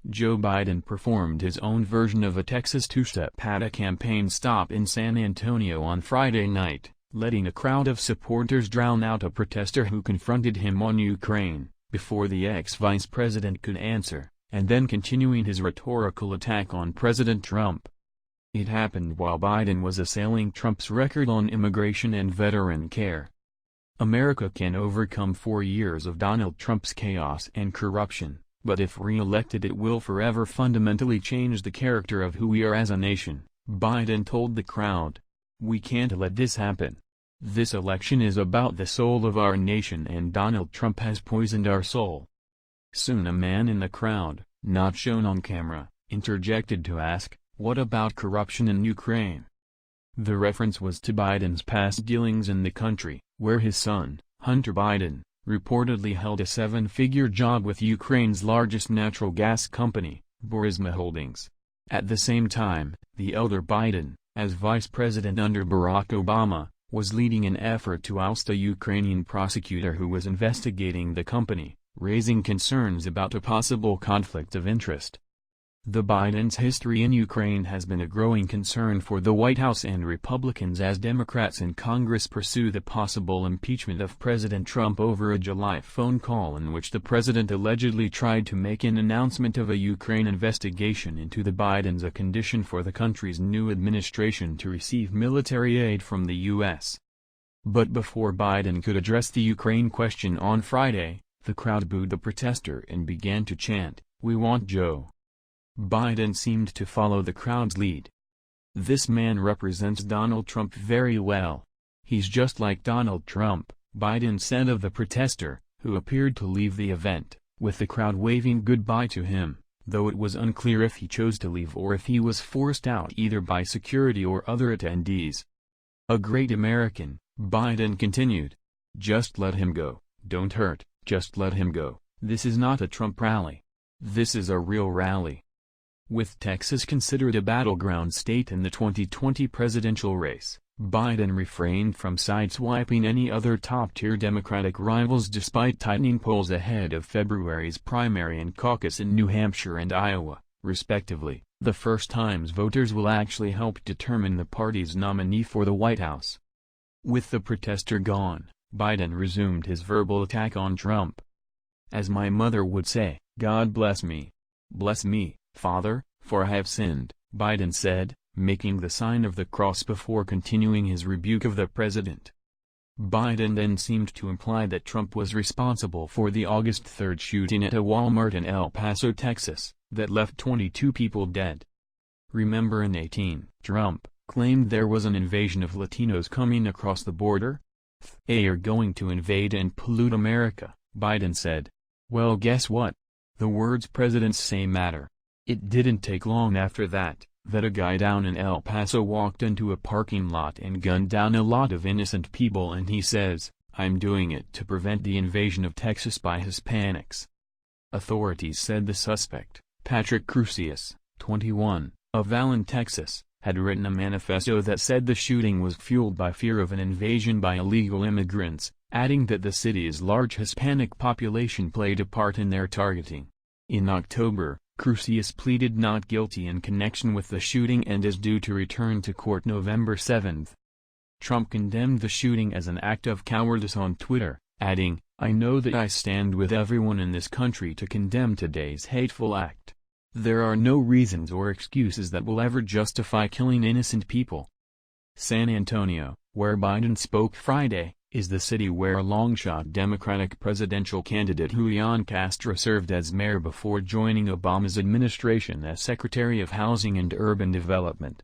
Joe Biden performed his own version of a Texas two-step at a campaign stop in San Antonio on Friday night, letting a crowd of supporters drown out a protester who confronted him on Ukraine, before the ex-vice president could answer, and then continuing his rhetorical attack on President Trump. It happened while Biden was assailing Trump's record on immigration and veteran care. America can overcome 4 years of Donald Trump's chaos and corruption, but if re-elected it will forever fundamentally change the character of who we are as a nation, Biden told the crowd. We can't let this happen. This election is about the soul of our nation and Donald Trump has poisoned our soul. Soon a man in the crowd, not shown on camera, interjected to ask, "What about corruption in Ukraine?" The reference was to Biden's past dealings in the country, where his son, Hunter Biden, reportedly held a 7-figure job with Ukraine's largest natural gas company, Burisma Holdings. At the same time, the elder Biden, as vice president under Barack Obama, was leading an effort to oust a Ukrainian prosecutor who was investigating the company, raising concerns about a possible conflict of interest. The Biden's history in Ukraine has been a growing concern for the White House and Republicans as Democrats in Congress pursue the possible impeachment of President Trump over a July phone call in which the president allegedly tried to make an announcement of a Ukraine investigation into the Bidens, a condition for the country's new administration to receive military aid from the U.S. But before Biden could address the Ukraine question on Friday, the crowd booed the protester and began to chant, "We want Joe." Biden seemed to follow the crowd's lead. "This man represents Donald Trump very well. He's just like Donald Trump," Biden said of the protester, who appeared to leave the event, with the crowd waving goodbye to him, though it was unclear if he chose to leave or if he was forced out either by security or other attendees. "A great American," Biden continued. "Just let him go, don't hurt, just let him go. This is not a Trump rally. This is a real rally." With Texas considered a battleground state in the 2020 presidential race, Biden refrained from sideswiping any other top-tier Democratic rivals despite tightening polls ahead of February's primary and caucus in New Hampshire and Iowa, respectively, the first times voters will actually help determine the party's nominee for the White House. With the protester gone, Biden resumed his verbal attack on Trump. "As my mother would say, God bless me. Bless me, Father, for I have sinned," Biden said, making the sign of the cross before continuing his rebuke of the president. Biden then seemed to imply that Trump was responsible for the August 3 shooting at a Walmart in El Paso, Texas, that left 22 people dead. Remember in 2018, Trump claimed there was an invasion of Latinos coming across the border? "They are going to invade and pollute America," Biden said. Well, guess what? The words presidents say matter. It didn't take long after that a guy down in El Paso walked into a parking lot and gunned down a lot of innocent people, and he says, "I'm doing it to prevent the invasion of Texas by Hispanics." Authorities said the suspect, Patrick Crusius, 21, of Allen, Texas, had written a manifesto that said the shooting was fueled by fear of an invasion by illegal immigrants, adding that the city's large Hispanic population played a part in their targeting. In October, Crusius pleaded not guilty in connection with the shooting and is due to return to court November 7. Trump condemned the shooting as an act of cowardice on Twitter, adding, "I know that I stand with everyone in this country to condemn today's hateful act. There are no reasons or excuses that will ever justify killing innocent people." San Antonio, where Biden spoke Friday, is the city where long-shot Democratic presidential candidate Julian Castro served as mayor before joining Obama's administration as Secretary of Housing and Urban Development.